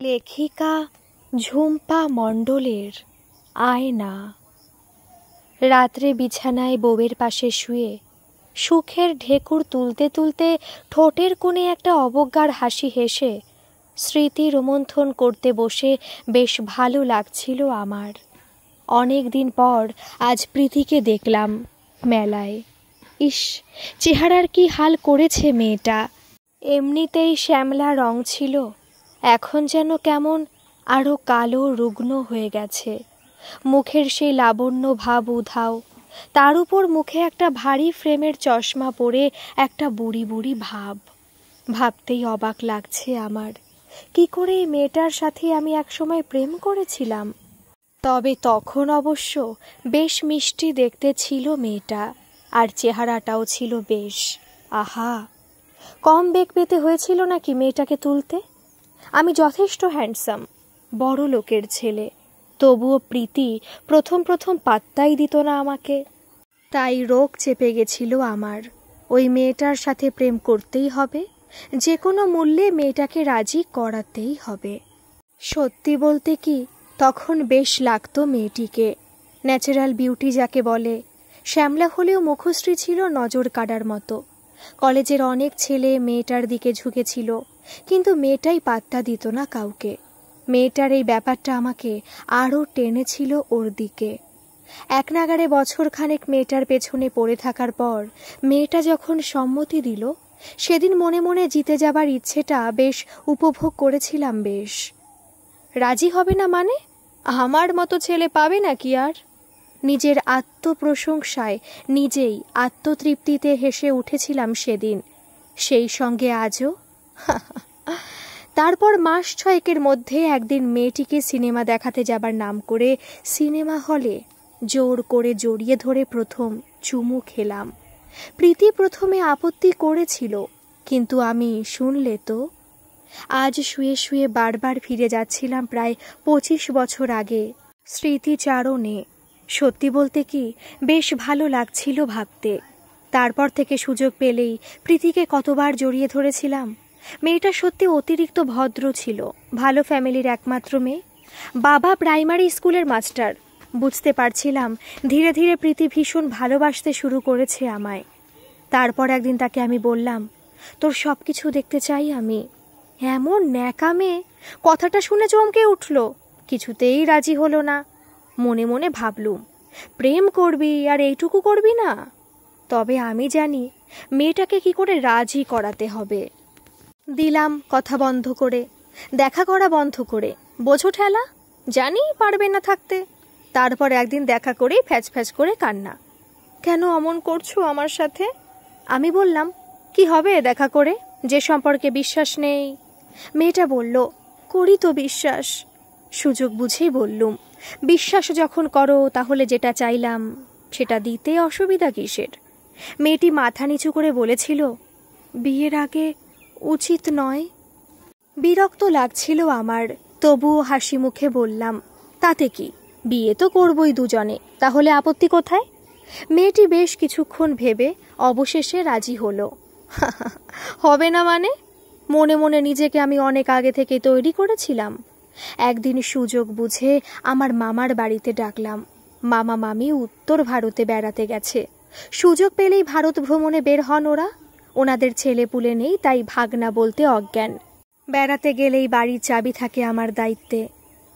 লেখিকা ঝুম্পা মণ্ডলের আয়না। রাত্রে বিছানায় বউয়ের পাশে শুয়ে সুখের ঢেকুর তুলতে তুলতে ঠোঁটের কোণে একটা অবজ্ঞার হাসি হেসে স্মৃতি রোমন্থন করতে বসে বেশ ভালো লাগছিল আমার। অনেক দিন পর আজ প্রীতিকে দেখলাম মেলায়। ইস, চেহারার কি হাল করেছে মেয়েটা। এমনিতেই শ্যামলা রং ছিল, এখন যেন কেমন আরও কালো রুগ্ন হয়ে গেছে। মুখের সেই লাবণ্য ভাব উধাও, তার উপর মুখে একটা ভারী ফ্রেমের চশমা পরে একটা বুড়ি বুড়ি ভাব। ভাবতেই অবাক লাগছে আমার, কি করে এই মেয়েটার সাথে আমি একসময় প্রেম করেছিলাম। তবে তখন অবশ্য বেশ মিষ্টি দেখতে ছিল মেয়েটা, আর চেহারাটাও ছিল বেশ। আহা, কম বেগ পেতে হয়েছিল নাকি মেয়েটাকে তুলতে? আমি যথেষ্ট হ্যান্ডসাম, বড় লোকের ছেলে, তবুও প্রীতি প্রথম প্রথম পাত্তাই দিত না আমাকে। তাই রোগ চেপে গেছিল আমার, ওই মেয়েটার সাথে প্রেম করতেই হবে, যে কোনো মূল্যে মেয়েটাকে রাজি করাতেই হবে। সত্যি বলতে কি, তখন বেশ লাগতো মেয়েটিকে, ন্যাচারাল বিউটি যাকে বলে। শ্যামলা হলেও মুখশ্রী ছিল নজর কাড়ার মতো। কলেজের অনেক ছেলে মেয়েটার দিকে ঝুঁকেছিল, কিন্তু মেয়েটাই পাত্তা দিত না কাউকে। মেয়েটার এই ব্যাপারটা আমাকে আরও টেনেছিল ওর দিকে। এক নাগাড়ে বছরখানেক মেয়েটার পেছনে পড়ে থাকার পর মেয়েটা যখন সম্মতি দিল, সেদিন মনে মনে জিতে যাবার ইচ্ছেটা বেশ উপভোগ করেছিলাম। বেশ রাজি হবে না মানে? আমার মতো ছেলে পাবে নাকি আর? নিজের আত্মপ্রশংসায় নিজেই আত্মতৃপ্তিতে হেসে উঠেছিলাম সেদিন, সেই সঙ্গে আজও। তারপর মাস 6 মধ্যে একদিন মেয়েটিকে সিনেমা দেখাতে যাবার নাম করে সিনেমা হলে জোর করে জড়িয়ে ধরে প্রথম চুমু খেলাম। প্রীতি প্রথমে আপত্তি করেছিল, কিন্তু আমি শুনলে তো। আজ শুয়ে শুয়ে বারবার ফিরে যাচ্ছিলাম প্রায় 25 বছর আগে স্মৃতিচারণে। সত্যি বলতে কি, বেশ ভালো লাগছিল ভাবতে। তারপর থেকে সুযোগ পেলেই প্রীতিকে কতবার জড়িয়ে ধরেছিলাম। মেয়েটা সত্যি অতিরিক্ত ভদ্র ছিল, ভালো ফ্যামিলির একমাত্র মেয়ে। বাবা প্রাইমারি স্কুলের মাস্টার। বুঝতে পারছিলাম ধীরে ধীরে প্রীতি ভীষণ ভালোবাসতে শুরু করেছে আমায়। তারপর একদিন তাকে আমি বললাম, তোর সব কিছু দেখতে চাই আমি। এমন ন্যাকা মেয়ে, কথাটা শুনে চমকে উঠল, কিছুতেই রাজি হলো না। মনে মনে ভাবলুম, প্রেম করবি আর এইটুকু করবি না? তবে আমি জানি মেয়েটাকে কি করে রাজি করাতে হবে। দিলাম কথা বন্ধ করে, দেখা করা বন্ধ করে। বোঝো ঠেলা, জানি পারবে না থাকতে। তারপর একদিন দেখা করেই ফ্যাচ ফ্যাচ করে কান্না। কেন অমন করছো আমার সাথে? আমি বললাম, কি হবে দেখা করে, যে সম্পর্কে বিশ্বাস নেই? মেয়েটা বলল, করি তো বিশ্বাস। সুযোগ বুঝেই বললুম, বিশ্বাস যখন করো তাহলে যেটা চাইলাম সেটা দিতে অসুবিধা কিসের? মেয়েটি মাথা নিচু করে বলেছিল, বিয়ের আগে উচিত নয়। বিরক্ত লাগছিল আমার, তবুও হাসি মুখে বললাম, তাতে কি, বিয়ে তো করবই দুজনে, তাহলে আপত্তি কোথায়? মেয়েটি বেশ কিছুক্ষণ ভেবে অবশেষে রাজি হলো। হবে না মানে? মনে মনে নিজেকে আমি অনেক আগে থেকে তৈরি করেছিলাম। একদিন সুযোগ বুঝে আমার মামার বাড়িতে ডাকলাম। মামা মামি উত্তর ভারতে বেড়াতে গেছে। সুযোগ পেলেই ভারত ভ্রমণে বের হন ওরা। ওনাদের ছেলে পুলে নেই, তাই ভাগনা বলতে অজ্ঞান। বেড়াতে গেলেই বাড়ির চাবি থাকে আমার দায়িত্বে,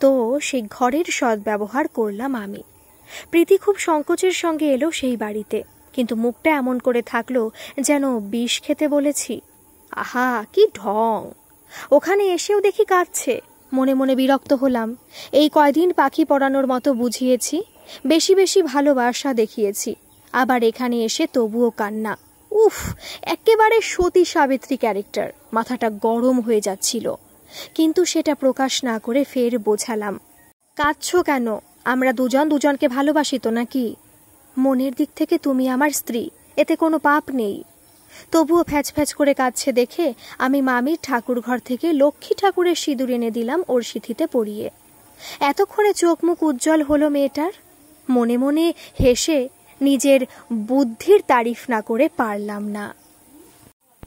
তো সেই ঘরের সদ্ব্যবহার করলাম আমি। প্রীতি খুব সংকোচের সঙ্গে এলো সেই বাড়িতে, কিন্তু মুখটা এমন করে থাকলো যেন বিষ খেতে বলেছি। আহা, কি ঢং! ওখানে এসেও দেখি কাঁদছে। মনে মনে বিরক্ত হলাম। এই কয়দিন পাখি পড়ানোর মতো বুঝিয়েছি, বেশি বেশি ভালোবাসা দেখিয়েছি, আবার এখানে এসে তবুও কান্না। উফ, একেবারে সতী সাবিত্রী ক্যারেক্টার। মাথাটা গরম হয়ে যাচ্ছিল, কিন্তু সেটা প্রকাশ না করে ফের বোঝালাম, কাঁদছো কেন? আমরা দুজন দুজনকে ভালোবাসি তো নাকি? মনের দিক থেকে তুমি আমার স্ত্রী, এতে কোনো পাপ নেই। তবুও ফ্যাচ ফ্যাচ করে কাঁদছে দেখে আমি মামির ঠাকুর ঘর থেকে লক্ষ্মী ঠাকুরের সিঁদুর এনে দিলাম ওর সিঁথিতে পরিয়ে। এতক্ষণে চোখ মুখ উজ্জ্বল হলো মেয়েটার। মনে মনে হেসে নিজের বুদ্ধির তারিফ না করে পারলাম না।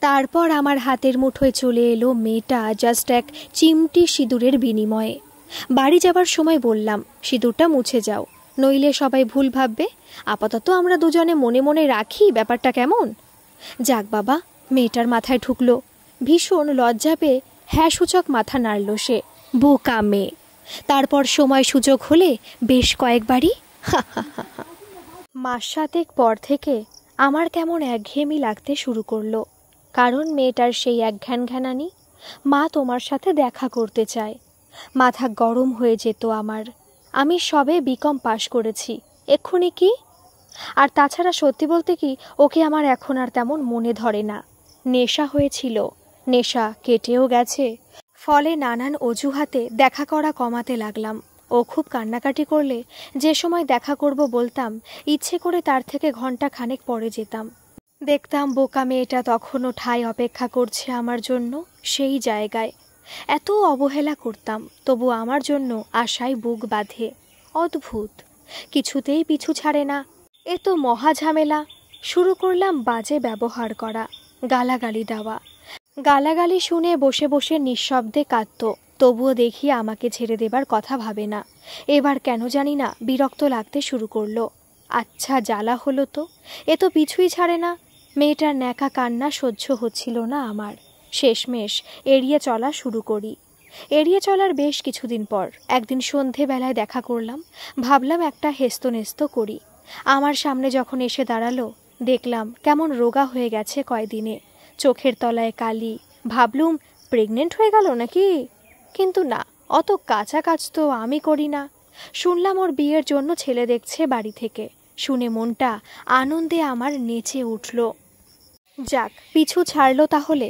তারপর আমার হাতের মুঠোয় চলে এলো মেয়েটা জাস্ট এক চিমটি সিঁদুরের বিনিময়ে। বাড়ি যাবার সময় বললাম, সিঁদুরটা মুছে যাও, নইলে সবাই ভুল ভাববে। আপাতত আমরা দুজনে মনে মনে রাখি ব্যাপারটা কেমন। যাক বাবা, মেয়েটার মাথায় ঢুকলো। ভীষণ লজ্জা পেয়ে হ্যাঁ সূচক মাথা নাড়ল সে। বোকা মেয়ে। তারপর সময় সুযোগ হলে বেশ কয়েকবারই মাস সাতেক পর থেকে আমার কেমন একঘেয়েমি লাগতে শুরু করলো। কারণ মেয়েটার সেই এক ঘ্যানঘ্যানানি, মা তোমার সাথে দেখা করতে চায়। মাথা গরম হয়ে যেত আমার। আমি সবে বিকম পাশ করেছি, এক্ষুনি কি? আর তাছাড়া সত্যি বলতে কি, ওকে আমার এখন আর তেমন মনে ধরে না। নেশা হয়েছিল, নেশা কেটেও গেছে। ফলে নানান অজুহাতে দেখা করা কমাতে লাগলাম। ও খুব কান্নাকাটি করলে যে সময় দেখা করব বলতাম, ইচ্ছে করে তার থেকে ঘন্টা খানেক পরে যেতাম। দেখতাম বোকা মেয়েটা তখনও ঠাই অপেক্ষা করছে আমার জন্য সেই জায়গায়। এত অবহেলা করতাম, তবু আমার জন্য আশায় বুক বাঁধে। অদ্ভুত, কিছুতেই পিছু ছাড়ে না। এ তো মহা ঝামেলা। শুরু করলাম বাজে ব্যবহার করা, গালাগালি দেওয়া। গালাগালি শুনে বসে বসে নিঃশব্দে কাঁদত, তবুও দেখি আমাকে ছেড়ে দেবার কথা ভাবে না। এবার কেন জানি না বিরক্ত লাগতে শুরু করলো। আচ্ছা জ্বালা হলো তো, এ তো পিছুই ছাড়ে না। মেয়েটার ন্যাকা কান্না সহ্য হচ্ছিল না আমার। শেষমেশ এড়িয়ে চলা শুরু করি। এড়িয়ে চলার বেশ কিছুদিন পর একদিন সন্ধেবেলায় দেখা করলাম। ভাবলাম একটা হেস্তনেস্ত করি। আমার সামনে যখন এসে দাঁড়ালো, দেখলাম কেমন রোগা হয়ে গেছে কয়দিনে, চোখের তলায় কালি। ভাবলুম প্রেগনেন্ট হয়ে গেল নাকি, কিন্তু না, অত কাঁচা কাজ তো আমি করি না। শুনলাম ওর বিয়ের জন্য ছেলে দেখছে বাড়ি থেকে। শুনে মনটা আনন্দে আমার নেচে উঠল। যাক, পিছু ছাড়লো তাহলে।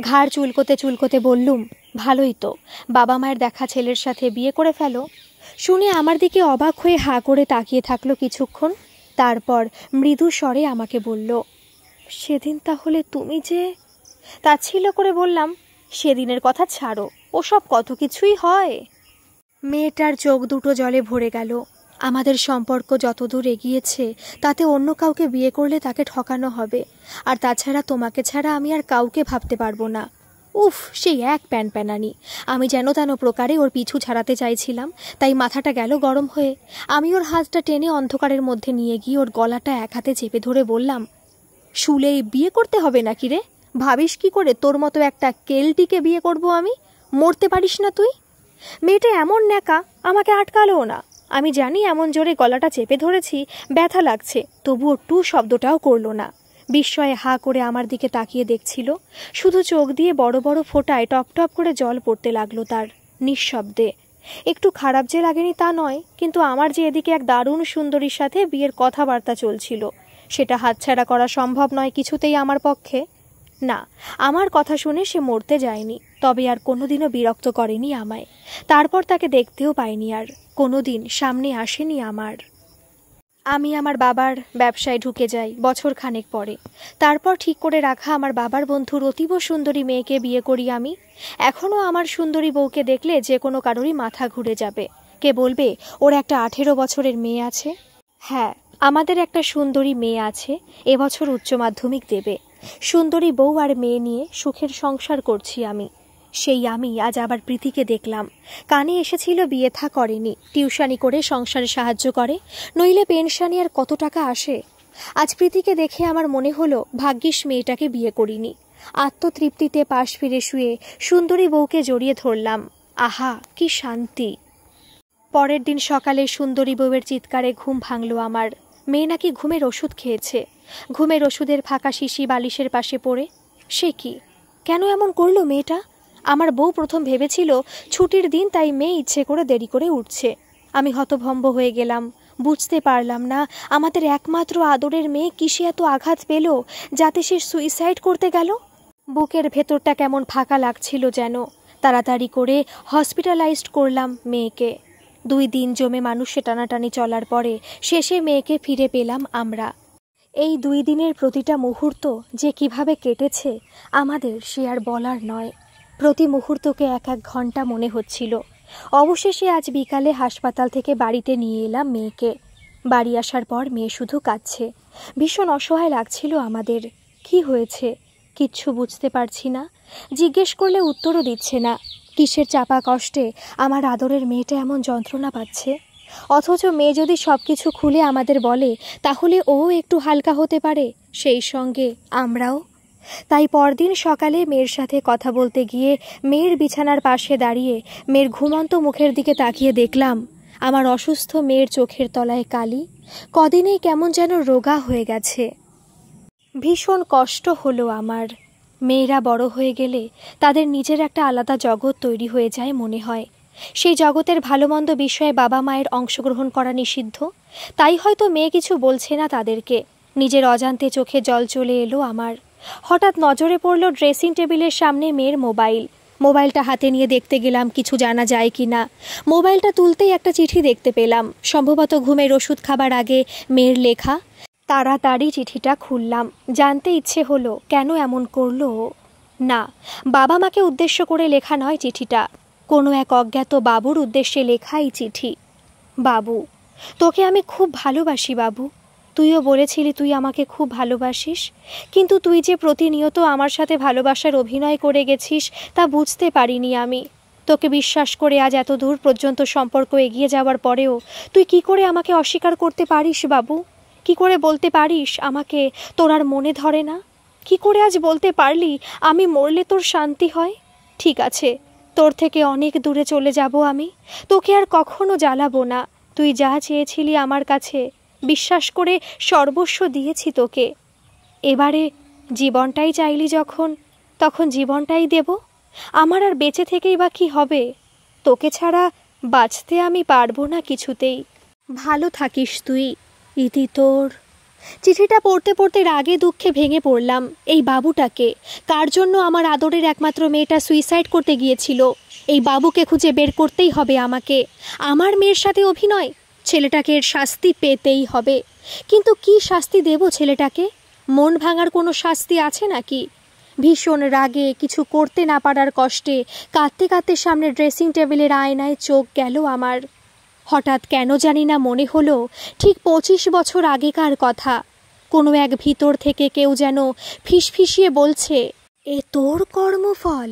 ঘাড় চুলকোতে চুলকোতে বললুম, ভালোই তো, বাবা মায়ের দেখা ছেলের সাথে বিয়ে করে ফেলো। শুনে আমার দিকে অবাক হয়ে হাঁ করে তাকিয়ে থাকলো কিছুক্ষণ। তারপর মৃদু স্বরে আমাকে বলল, সেদিন তাহলে তুমি যে... তাচ্ছিল্য করে বললাম, সেদিনের কথা ছাড়ো, ওসব কত কিছুই হয়। মেয়েটার চোখ দুটো জলে ভরে গেল। আমাদের সম্পর্ক যতদূর এগিয়েছে তাতে অন্য কাউকে বিয়ে করলে তাকে ঠকানো হবে। আর তাছাড়া তোমাকে ছাড়া আমি আর কাউকে ভাবতে পারবো না। উফ, সেই এক প্যানপ্যানানি। আমি যেন তেন প্রকারে ওর পিছু ছাড়াতে চাইছিলাম, তাই মাথাটা গেল গরম হয়ে। আমি ওর হাতটা টেনে অন্ধকারের মধ্যে নিয়ে গিয়ে ওর গলাটা এক হাতে চেপে ধরে বললাম, শুলেই বিয়ে করতে হবে নাকি রে? ভাবিস কি করে তোর মতো একটা কেলটিকে বিয়ে করব আমি? মরতে পারিস না তুই? মেয়েটা এমন ন্যাকা, আমাকে আটকালোও না। আমি জানি এমন জোরে গলাটা চেপে ধরেছি, ব্যথা লাগছে, তবুও টু শব্দটাও করলো না। বিস্ময়ে হাঁ করে আমার দিকে তাকিয়ে দেখছিল। শুধু চোখ দিয়ে বড় বড় ফোঁটায় টপ টপ করে জল পড়তে লাগলো তার, নিঃশব্দে। একটু খারাপ যে লাগেনি তা নয়, কিন্তু আমার যে এদিকে এক দারুণ সুন্দরীর সাথে বিয়ের কথাবার্তা চলছিল, সেটা হাতছাড়া করা সম্ভব নয় কিছুতেই আমার পক্ষে। না, আমার কথা শুনে সে মরতে যায়নি, তবে আর কোনোদিনও বিরক্ত করেনি আমায়। তারপর তাকে দেখতেও পাইনি আর, কোনোদিন সামনে আসেনি আমার। আমি আমার বাবার ব্যবসায় ঢুকে যাই বছর খানেক পরে। তারপর ঠিক করে রাখা আমার বাবার বন্ধুর অতীব সুন্দরী মেয়েকে বিয়ে করি আমি। এখনও আমার সুন্দরী বউকে দেখলে যে কোনো কারোরই মাথা ঘুরে যাবে। কে বলবে ওর একটা 18 বছরের মেয়ে আছে। হ্যাঁ, আমাদের একটা সুন্দরী মেয়ে আছে, এবছর উচ্চ মাধ্যমিক দেবে। সুন্দরী বউ আর মেয়ে নিয়ে সুখের সংসার করছি আমি। সেই আমি আজ আবার প্রীতিকে দেখলাম। কানে এসেছিল বিয়ে থা করেনি, টিউশনি করে সংসারে সাহায্য করে, নইলে পেনশনে আর কত টাকা আসে। আজ প্রীতিকে দেখে আমার মনে হলো ভাগ্যিস মেয়েটাকে বিয়ে করিনি। আত্মতৃপ্তিতে পাশ ফিরে শুয়ে সুন্দরী বউকে জড়িয়ে ধরলাম। আহা, কি শান্তি! পরের দিন সকালে সুন্দরী বউয়ের চিৎকারে ঘুম ভাঙল আমার। মেয়ে নাকি ঘুমের ওষুধ খেয়েছে। ঘুমের ওষুধের ফাঁকা শিশি বালিশের পাশে পড়ে। সে কি, কেন এমন করলো মেয়েটা? আমার বউ প্রথম ভেবেছিল ছুটির দিন, তাই মেয়ে ইচ্ছে করে দেরি করে উঠছে। আমি হতভম্ব হয়ে গেলাম। বুঝতে পারলাম না আমাদের একমাত্র আদরের মেয়ে কিসে এত আঘাত পেল যাতে সে সুইসাইড করতে গেল। বুকের ভেতরটা কেমন ফাঁকা লাগছিল যেন। তাড়াতাড়ি করে হসপিটালাইজড করলাম মেয়েকে। 2 দিন জমে মানুষে টানাটানি চলার পরে শেষে মেয়েকে ফিরে পেলাম আমরা। এই 2 দিনের প্রতিটা মুহূর্ত যে কিভাবে কেটেছে আমাদের সে আর বলার নয়। প্রতি মুহূর্তকে এক এক ঘন্টা মনে হচ্ছিল। অবশেষে আজ বিকালে হাসপাতাল থেকে বাড়িতে নিয়ে এলাম মেয়েকে। বাড়ি আসার পর মেয়ে শুধু কাঁদছে। ভীষণ অসহায় লাগছিল আমাদের। কি হয়েছে? কিচ্ছু বুঝতে পারছি না, জিজ্ঞেস করলে উত্তরও দিচ্ছে না। কিসের চাপা কষ্টে আমার আদরের মেয়েটা এমন যন্ত্রণা পাচ্ছে? অথচ মেয়ে যদি সব কিছু খুলে আমাদের বলে, তাহলে ও একটু হালকা হতে পারে, সেই সঙ্গে আমরাও। তাই পরদিন সকালে মেয়ের সাথে কথা বলতে গিয়ে মেয়ের বিছানার পাশে দাঁড়িয়ে মেয়ের ঘুমন্ত মুখের দিকে তাকিয়ে দেখলাম আমার অসুস্থ মেয়ের চোখের তলায় কালি। কদিনেই কেমন যেন রোগা হয়ে গেছে। ভীষণ কষ্ট হলো আমার। মেয়েরা বড় হয়ে গেলে তাদের নিজের একটা আলাদা জগৎ তৈরি হয়ে যায় মনে হয়। সেই জগতের ভালো মন্দ বিষয়ে বাবা মায়ের অংশগ্রহণ করা নিষিদ্ধ। তাই হয়তো মেয়ে কিছু বলছে না তাদেরকে। নিজের অজান্তে চোখে জল চলে এলো আমার। হঠাৎ নজরে পড়ল ড্রেসিং টেবিলের সামনে মেয়ের মোবাইল। মোবাইলটা হাতে নিয়ে দেখতে গেলাম কিছু জানা যায় কি না। মোবাইলটা তুলতেই একটা চিঠি দেখতে পেলাম, সম্ভবত ঘুমের ওষুধ খাবার আগে মেয়ের লেখা। তাড়াতাড়ি চিঠিটা খুললাম। জানতে ইচ্ছে হলো কেন এমন করলো। না, বাবা মাকে উদ্দেশ্য করে লেখা নয় চিঠিটা, কোনো এক অজ্ঞাত বাবুর উদ্দেশ্যে লেখাই চিঠি। বাবু, তোকে আমি খুব ভালোবাসি বাবু। তুইও বলেছিলি তুই আমাকে খুব ভালোবাসিস, কিন্তু তুই যে প্রতিনিয়ত আমার সাথে ভালোবাসার অভিনয় করে গেছিস তা বুঝতে পারিনি আমি। তোকে বিশ্বাস করে আজ এত দূর পর্যন্ত সম্পর্ক এগিয়ে যাওয়ার পরেও তুই কি করে আমাকে অস্বীকার করতে পারিস বাবু? কি করে বলতে পারিস আমাকে তোর আর মনে ধরে না? কি করে আজ বলতে পারলি আমি মরলে তোর শান্তি হয়? ঠিক আছে, তোর থেকে অনেক দূরে চলে যাব আমি, তোকে আর কখনো জ্বালাবো না। তুই যা চেয়েছিলি আমার কাছে, বিশ্বাস করে সর্বস্ব দিয়েছি তোকে। এবারে জীবনটাই চাইলি যখন, তখন জীবনটাই দেব। আমার আর বেঁচে থেকেই বা কী হবে? তোকে ছাড়া বাঁচতে আমি পারবো না কিছুতেই। ভালো থাকিস তুই। ইতি তোর। চিঠিটা পড়তে পড়তে রাগে দুঃখে ভেঙে পড়লাম। এই বাবুটাকে, কার জন্য আমার আদরের একমাত্র মেয়েটা সুইসাইড করতে গিয়েছিল, এই বাবুকে খুঁজে বের করতেই হবে আমাকে। আমার মেয়ের সাথে অভিনয়, ছেলেটাকে এর শাস্তি পেতেই হবে। কিন্তু কি শাস্তি দেব ছেলেটাকে? মন ভাঙার কোনো শাস্তি আছে নাকি? ভীষণ রাগে, কিছু করতে না পারার কষ্টে কাঁদতে কাঁদতে সামনে ড্রেসিং টেবিলের আয়নায় চোখ গেল আমার। হঠাৎ কেন জানি না মনে হলো ঠিক 25 বছর আগেকার কথা। কোনো এক ভিতর থেকে কেউ যেন ফিসফিসিয়ে বলছে, এ তোর কর্মফল।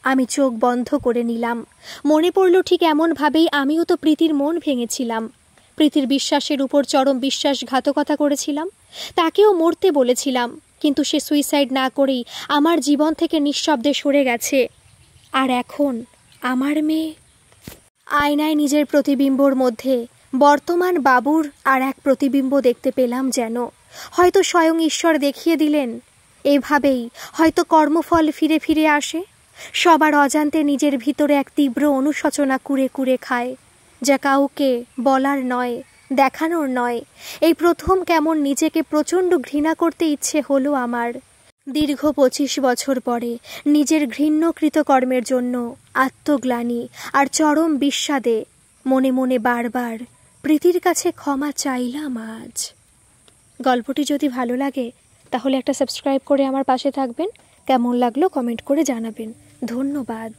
আমি চোখ বন্ধ করে নিলাম। মনে পড়ল ঠিক এমনভাবেই আমিও তো প্রীতির মন ভেঙেছিলাম। প্রীতির বিশ্বাসের উপর চরম বিশ্বাসঘাতকতা করেছিলাম। তাকেও মরতে বলেছিলাম, কিন্তু সে সুইসাইড না করেই আমার জীবন থেকে নিঃশব্দে সরে গেছে। আর এখন আমার মেয়ে। আয়নায় নিজের প্রতিবিম্বর মধ্যে বর্তমান বাবুর আর এক প্রতিবিম্ব দেখতে পেলাম যেন। হয়তো স্বয়ং ঈশ্বর দেখিয়ে দিলেন, এভাবেই হয়তো কর্মফল ফিরে ফিরে আসে। সবার অজান্তে নিজের ভিতরে এক তীব্র অনুশোচনা কুরে কুরে খায়, যা কাউকে বলার নয়, দেখানোর নয়। এই প্রথম কেমন নিজেকে প্রচণ্ড ঘৃণা করতে ইচ্ছে হলো আমার। দীর্ঘ 25 বছর পরে নিজের ঘৃণ্য কৃতকর্মের জন্য আত্মগ্লানি আর চরম বিস্বাদে মনে মনে বারবার প্রীতির কাছে ক্ষমা চাইলাম আজ। গল্পটি যদি ভালো লাগে তাহলে একটা সাবস্ক্রাইব করে আমার পাশে থাকবেন। কেমন লাগলো কমেন্ট করে জানাবেন। ধন্যবাদ।